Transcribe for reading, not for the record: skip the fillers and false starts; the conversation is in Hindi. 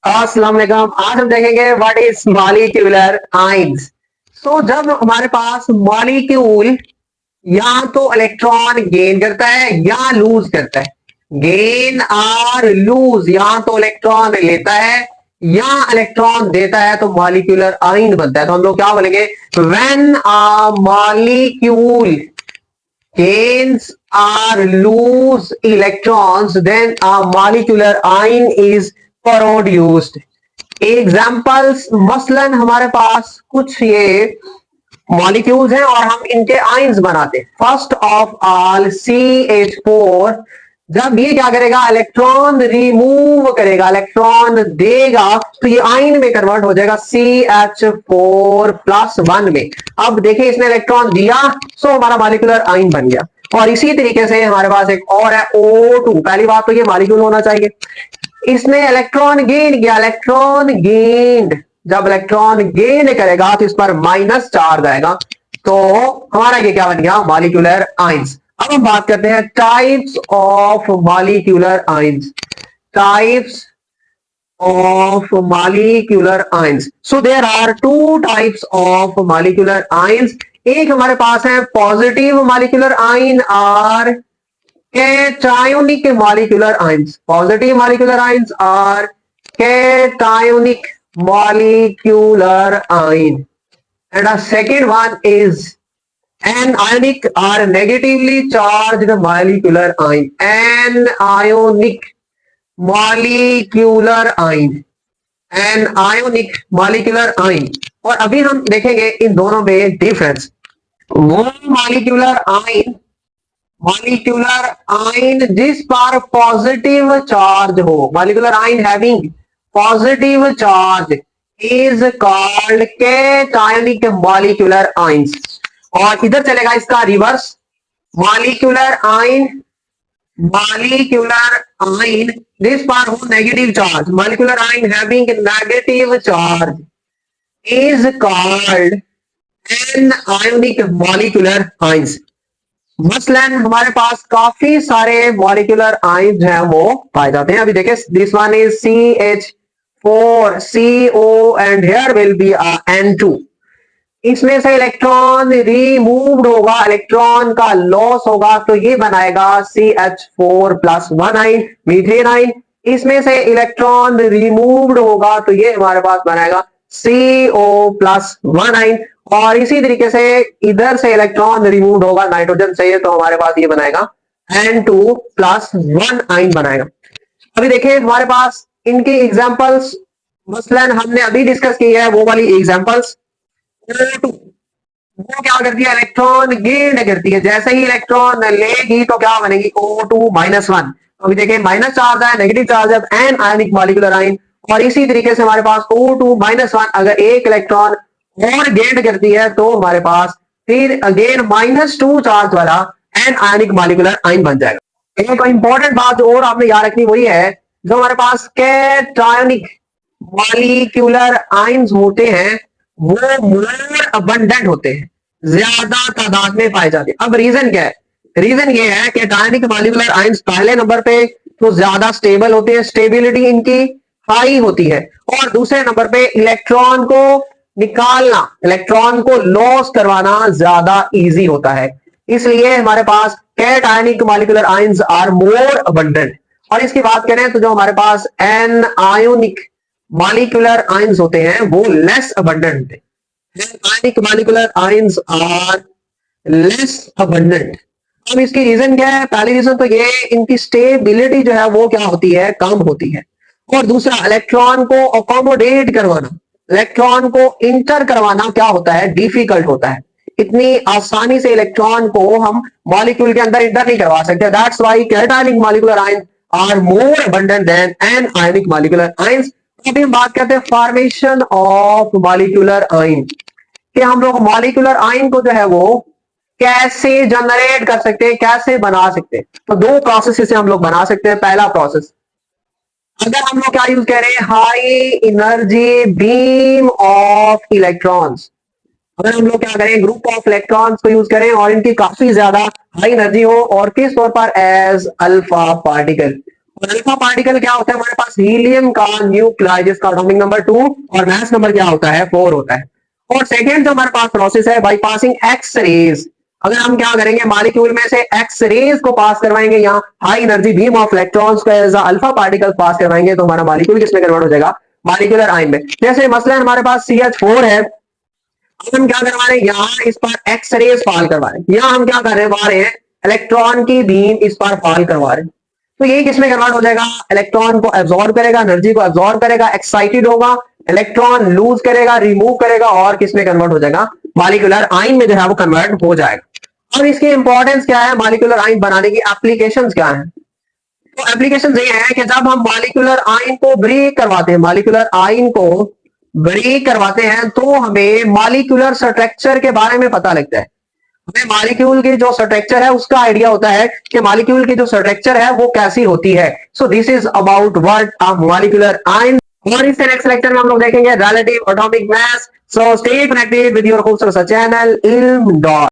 अस्सलाम वालेकुम। आज हम देखेंगे व्हाट इज मॉलिक्यूलर आइंस। जब हमारे पास मॉलिक्यूल या तो इलेक्ट्रॉन गेन करता है या लूज करता है, गेन और लूज, या तो इलेक्ट्रॉन लेता है या इलेक्ट्रॉन देता है, तो मॉलिक्यूलर आइन बनता है। तो हम लोग क्या बोलेंगे, when a molecule gains or lose electrons, then a molecular ion is produced. Examples मसलन हमारे पास कुछ ये मॉलिक्यूल्स हैं और हम इनके आइंस बनाते हैं। फर्स्ट ऑफ ऑल CH4, जब ये क्या करेगा, इलेक्ट्रॉन रिमूव करेगा, इलेक्ट्रॉन देगा, तो ये आइन में कन्वर्ट हो जाएगा CH4+1 में। अब देखिए इसने इलेक्ट्रॉन दिया, सो हमारा मॉलिक्यूलर आइन बन गया। और इसी तरीके से हमारे पास एक और है O2। पहली बात तो ये मॉलिक्यूल होना चाहिए। इसने इलेक्ट्रॉन गेन किया, इलेक्ट्रॉन गेन्ड, जब इलेक्ट्रॉन गेन करेगा तो इस पर माइनस चार्ज आएगा, तो हमारा ये क्या बन गया, मॉलिक्यूलर आइंस। अब हम बात करते हैं types of molecular ions. Types of molecular ions. So there are two types of molecular ions. एक हमारे पास है पॉजिटिव मॉलिक्यूलर आइन और cationic molecular ions. Positive molecular ions are cationic molecular ion. And a second one is anionic or negatively charged molecular ion. Anionic molecular ion. Anionic molecular ion. और अभी हम देखेंगे इन दोनों में डिफरेंस। वो मॉलिक्यूलर आइन जिस पर पॉजिटिव चार्ज हो, मॉलिक्यूलर आइन having positive charge is called cationic molecular ions. और इधर चलेगा इसका रिवर्स, मॉलिक्यूलर आइन जिस पर हो नेगेटिव चार्ज, मॉलिक्यूलर आइन having negative charge is called anionic molecular ions. मसलन हमारे पास काफी सारे मॉलिक्यूलर आइंस हैं वो पाए जाते हैं। अभी देखिए, this one is CH4CO and here will be N2। इसमें से इलेक्ट्रॉन रिमूव्ड होगा, इलेक्ट्रॉन का लॉस होगा, तो ये बनाएगा CH4+1 आइन, मीथेन आइन। इसमें से इलेक्ट्रॉन रिमूव्ड होगा तो ये हमारे पास बनाएगा CO+1 आइन। और इसी तरीके से इधर से इलेक्ट्रॉन रिमूव होगा नाइट्रोजन से, तो हमारे पास ये बनाएगा N2+1 आइन बनाएगा। अभी देखिए हमारे पास इनकी एग्जांपल्स मसलन हमने अभी डिस्कस की है, वो वाली एग्जांपल्स। O2 वो क्या करती है, इलेक्ट्रॉन गेन करती है। जैसे ही इलेक्ट्रॉन लेगी तो क्या बनेगी, O2-1। अभी देखिए माइनस चार्ज है, नेगेटिव चार्ज है, एन आयनिक मॉलिक्यूलर आइन। और इसी तरीके से हमारे पास O2-1 अगर एक इलेक्ट्रॉन और गेन करती है तो हमारे पास फिर अगेन -2 चार्ज वाला एन आयनिक मॉलिक्यूलर आइन बन जाएगा। एक इंपॉर्टेंट बात और आपने याद रखनी वही है, जो हमारे पास कैटायनिक मॉलिक्यूलर आइंस होते हैं वो मोर अबंडेंट होते हैं, ज्यादा तादाद में पाए जाते हैं। अब रीजन क्या है, रीजन ये है कि कैटायनिक मॉलिक्यूलर आइंस पहले नंबर पे तो ज्यादा स्टेबल होते हैं, स्टेबिलिटी इनकी हाई होती है। और दूसरे नंबर पे इलेक्ट्रॉन को निकालना, इलेक्ट्रॉन को लॉस करवाना ज्यादा इजी होता है, इसलिए हमारे पास cationic molecular ions are more abundant. और इसकी बात करें तो जो हमारे पास एन आयोनिक मॉलिक्यूलर आइंस होते हैं वो लेस अबंडेंट होते हैं। Ionic molecular ions are less abundant. अब इसकी रीजन क्या है, पहली रीजन तो ये इनकी स्टेबिलिटी जो है वो क्या होती है, कम होती है। और दूसरा, इलेक्ट्रॉन को अकोमोडेट करवाना, इलेक्ट्रॉन को इंटर करवाना क्या होता है, डिफिकल्ट होता है। इतनी आसानी से इलेक्ट्रॉन को हम मॉलिक्यूल के अंदर इंटर नहीं करवा सकते। That's why cationic molecular ions are more abundant than anionic molecular ions. अभी हम बात करते हैं फॉर्मेशन ऑफ मॉलिक्यूलर आइन, कि हम लोग मॉलिक्यूलर आइन को जो है वो कैसे जनरेट कर सकते हैं, कैसे बना सकते हैं। तो दो प्रोसेस से हम लोग बना सकते हैं। पहला प्रोसेस, अगर हम लोग क्या यूज करें, high energy beam of electrons. अगर हम लोग क्या करें, ग्रुप ऑफ इलेक्ट्रॉन्स को यूज करें और इनकी काफी ज्यादा हाई एनर्जी हो, और किस तौर पर, as alpha particle. Alpha particle क्या होता है हमारे पास, हीलियम का न्यूक्लियस जिसका एटॉमिक नंबर 2 और मास नंबर क्या होता है 4 होता है। और सेकेंड जो हमारे पास प्रोसेस है बाई पासिंग एक्स रेज, अगर हम क्या करेंगे मॉलिक्यूल में से एक्स रेज को पास करवाएंगे या high energy beam of electrons को एज अल्फा पार्टिकल पास करवाएंगे तो हमारा मॉलिक्यूल किसमें कन्वर्ट हो जाएगा, मॉलिक्यूलर आयन में। जैसे मसलन हमारे पास CH4 है, अब हम क्या करवा रहे हैं यहाँ इस पर एक्स रेज फॉल करवा रहे हैं, यहाँ हम क्या करवा रहे हैं इलेक्ट्रॉन की बीम इस पर फॉल करवा रहे हैं। तो ये किसमें कन्वर्ट हो जाएगा, इलेक्ट्रॉन को एब्जॉर्ब करेगा, एनर्जी को एब्जॉर्ब करेगा, एक्साइटेड होगा, इलेक्ट्रॉन लूज करेगा, रिमूव करेगा और किसमें कन्वर्ट हो जाएगा, मॉलिक्यूलर आयन में जो है वो कन्वर्ट हो जाएगा। अब इसकी इंपॉर्टेंस क्या है, मॉलिक्यूलर आयन बनाने की एप्लीकेशंस क्या है। तो एप्लीकेशन ये है कि जब हम मॉलिक्यूलर आयन को ब्रेक करवाते हैं, मॉलिक्यूलर आयन को ब्रेक करवाते हैं तो हमें मॉलिक्यूलर स्ट्रक्चर के बारे में पता लगता है। हमें मॉलिक्यूल की जो स्ट्रक्चर है उसका आइडिया होता है कि मॉलिक्यूल की जो स्ट्रक्चर है वो कैसी होती है। So this is about what a molecular ion. और इससे नेक्स्ट लेक्चर में हम लोग देखेंगे relative atomic mass. So stay connected with your host channel इल्म डॉट।